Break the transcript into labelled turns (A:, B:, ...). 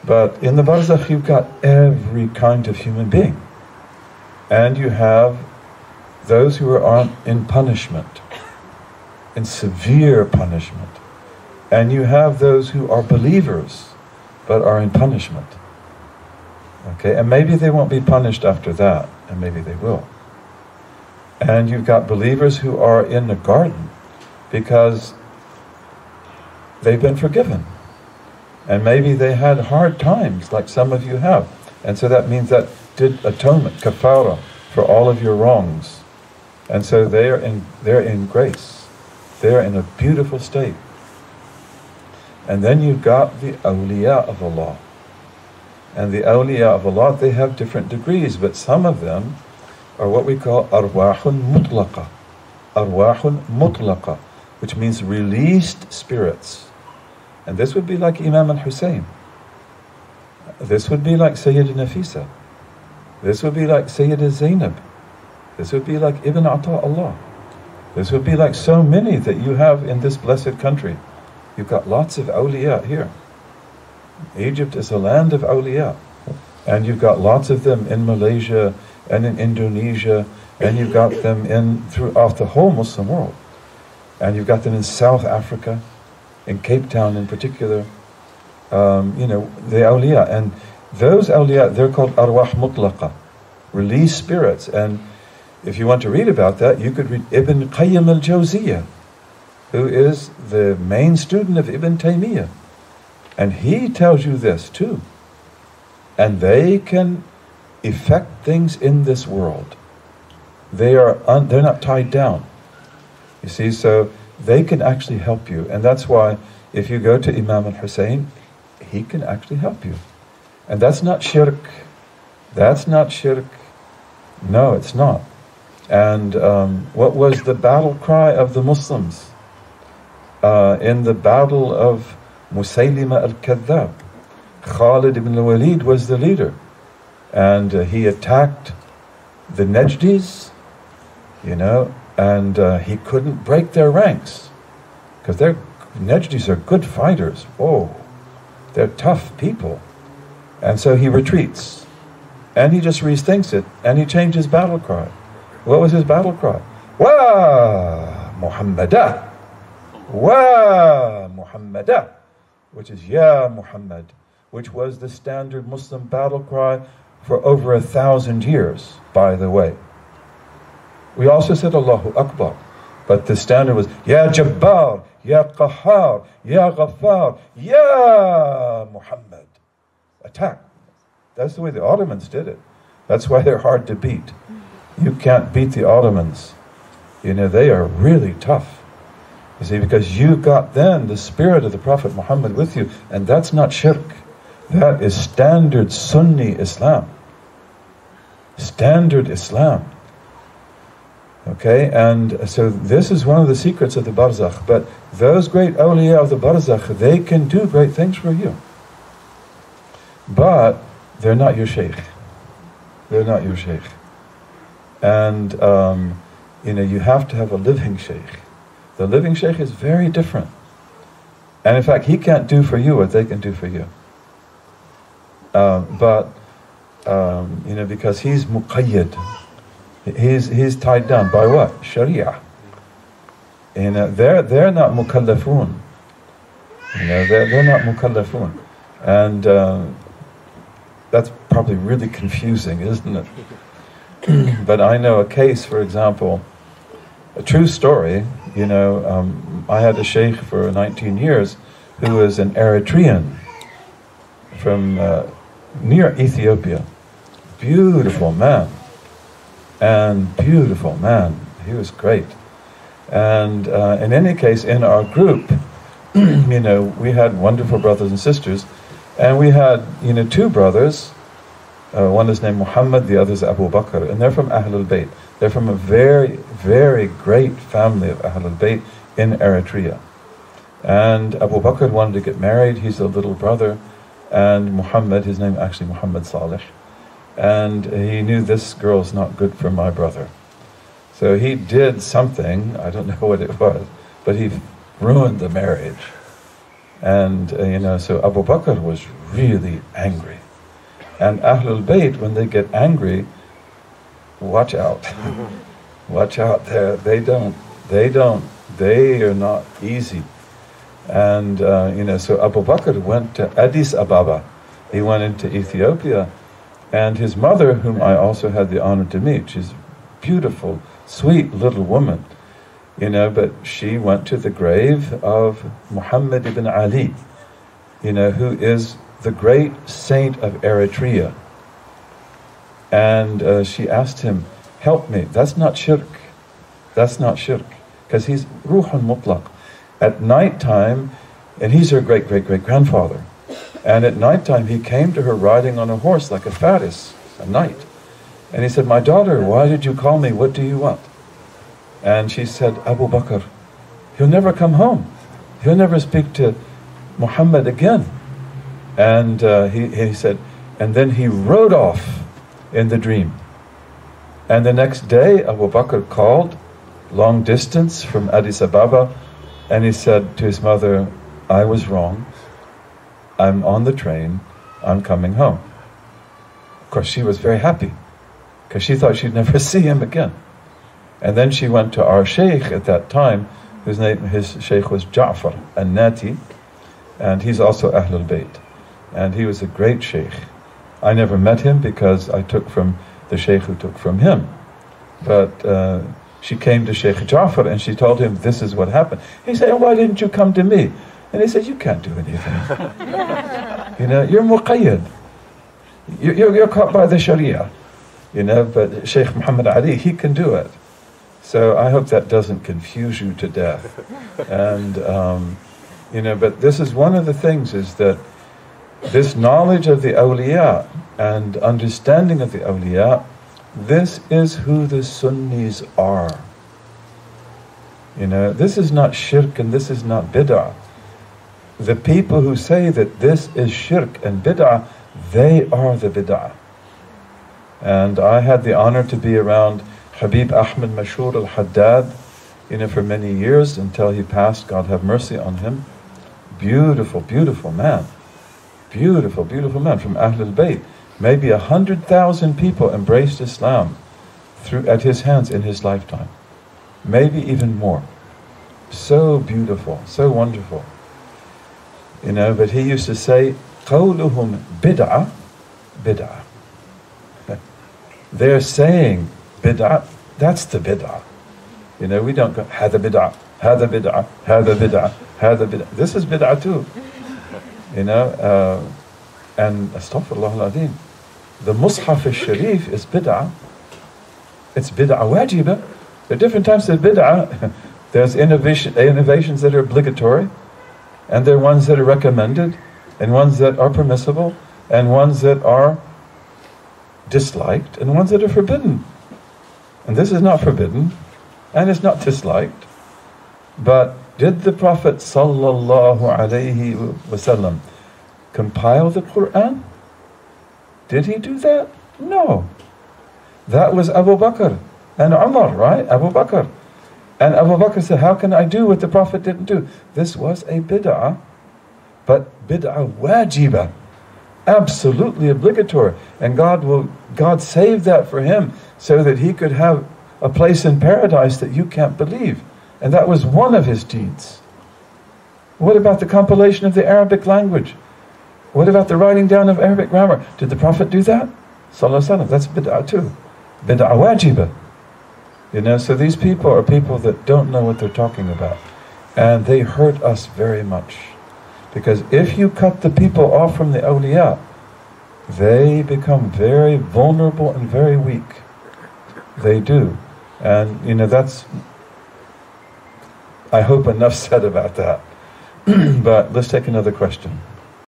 A: But in the barzakh you've got every kind of human being. And you have those who are in punishment, in severe punishment. And you have those who are believers, but are in punishment. Okay, and maybe they won't be punished after that, and maybe they will. And you've got believers who are in the garden because they've been forgiven. And maybe they had hard times, like some of you have. And so that means that did atonement, kafara, for all of your wrongs. And so they're in grace. They're in a beautiful state. And then you've got the awliya of Allah. And the awliya of Allah, they have different degrees, but some of them are what we call arwahun mutlaqa. Arwahun mutlaqa, which means released spirits. And this would be like Imam al-Hussein. This would be like Sayyidina Nafisa. This would be like Sayyidina Zainab. This would be like Ibn Ata'Allah. This would be like so many that you have in this blessed country. You've got lots of awliya here. Egypt is a land of awliya. And you've got lots of them in Malaysia and in Indonesia, and you've got them throughout the whole Muslim world. And you've got them in South Africa, in Cape Town in particular. The awliya. And those awliya, they're called arwah mutlaqa, released spirits. And if you want to read about that, you could read Ibn Qayyim al-Jawziyah, who is the main student of Ibn Taymiyyah. And he tells you this too. And they can effect things in this world. They're not tied down. You see, so they can actually help you. And that's why if you go to Imam al-Hussein, he can actually help you. And that's not shirk. That's not shirk. No, it's not. And what was the battle cry of the Muslims? In the battle of Musaylima al-Kadhdhab, Khalid ibn al-Walid was the leader. And he attacked the Najdis, and he couldn't break their ranks. Because Najdis are good fighters. Whoa, they're tough people. And so he retreats. And he just rethinks it, and he changed his battle cry. What was his battle cry? Wa Muhammadah! Wa Muhammadah! Which is Ya Muhammad, which was the standard Muslim battle cry for over 1,000 years, by the way. We also said Allahu Akbar, but the standard was Ya Jabbar, Ya Qahhar, Ya Ghaffar, Ya Muhammad. Attack. That's the way the Ottomans did it. That's why they're hard to beat. You can't beat the Ottomans. They are really tough. You see, because you got then the spirit of the Prophet Muhammad with you, and that's not shirk. That is standard Sunni Islam. Standard Islam. Okay, and so this is one of the secrets of the barzakh. But those great awliya of the barzakh, they can do great things for you. But they're not your sheikh. They're not your sheikh. And, you have to have a living sheikh. The living sheikh is very different. And in fact, he can't do for you what they can do for you. Because he's muqayyad. He's tied down by what? Sharia. They're not mukallafun. They're not mukallafun. And that's probably really confusing, isn't it? But I know a case, for example, a true story. I had a sheikh for 19 years who was an Eritrean from near Ethiopia. Beautiful man. He was great. And in any case, in our group, we had wonderful brothers and sisters. And we had, two brothers. One is named Muhammad, the other is Abu Bakr. And they're from Ahlul Bayt. They're from a very, very great family of Ahlul Bayt in Eritrea. And Abu Bakr wanted to get married. He's a little brother. And Muhammad, his name actually Muhammad Salih. And he knew this girl's not good for my brother. So he did something, I don't know what it was, but he ruined the marriage. And, so Abu Bakr was really angry. And Ahlul Bayt, when they get angry, watch out. Watch out. They are not easy. And, so Abu Bakr went to Addis Ababa. He went into Ethiopia. And his mother, whom I also had the honor to meet, she's a beautiful, sweet little woman, but she went to the grave of Muhammad ibn Ali, who is the great saint of Eritrea. And she asked him, help me, that's not shirk. That's not shirk. Because he's ruhun mutlaq. At night time, and he's her great-great-great-grandfather. And at night time, he came to her riding on a horse like a faris, at night. And he said, my daughter, why did you call me? What do you want? And she said, Abu Bakr, he'll never come home. He'll never speak to Muhammad again. And he said, and then he rode off in the dream. And the next day, Abu Bakr called, long distance from Addis Ababa, and he said to his mother, I was wrong. I'm on the train. I'm coming home. Of course, she was very happy, because she thought she'd never see him again. And then she went to our sheikh at that time, his sheikh was Ja'far al-Nati, and he's also Ahlul Bayt. And he was a great sheikh. I never met him because I took from the sheikh who took from him. But she came to Sheikh Ja'far and she told him, this is what happened. He said, why didn't you come to me? And he said, you can't do anything. You're muqayyad. You're caught by the Sharia. But Sheikh Muhammad Ali, he can do it. So I hope that doesn't confuse you to death. And, but this is one of the things, is that this knowledge of the awliya and understanding of the awliya, this is who the Sunnis are. This is not shirk and this is not bid'ah. The people who say that this is shirk and bid'ah, they are the bid'ah. And I had the honor to be around Habib Ahmed Mashur al-Haddad, for many years until he passed. God have mercy on him. Beautiful, beautiful man. Beautiful, beautiful man from Ahlul Bayt. Maybe 100,000 people embraced Islam at his hands in his lifetime. Maybe even more. So beautiful, so wonderful. But he used to say, قَوْلُهُمْ bid'ah, bid'ah. They're saying bid'ah, that's the bid'ah. We don't go, هذا bid'ah, هذا bid'ah, هذا bid'ah, هذا bid'ah. This is bid'ah too. And astaghfirullah al-azim. The Mus'haf al-Sharif is bid'ah. It's bid'ah wajibah. There are different types of bid'ah. There's innovations that are obligatory, and there are ones that are recommended, and ones that are permissible, and ones that are disliked, and ones that are forbidden. And this is not forbidden, and it's not disliked. But did the Prophet sallallahu alaihi wasallam compile the Quran? Did he do that? No. That was Abu Bakr and Umar, right? Abu Bakr. And Abu Bakr said, how can I do what the Prophet didn't do? This was a bid'ah, but bid'ah wajibah, absolutely obligatory. And God saved that for him so that he could have a place in paradise that you can't believe. And that was one of his deeds. What about the compilation of the Arabic language? What about the writing down of Arabic grammar? Did the Prophet do that? Sallallahu Alaihi Wasallam. That's bid'ah too. Bid'ah wajibah. So these people are people that don't know what they're talking about. And they hurt us very much. Because if you cut the people off from the awliya, they become very vulnerable and very weak. They do. And, that's, I hope, enough said about that. But let's take another question.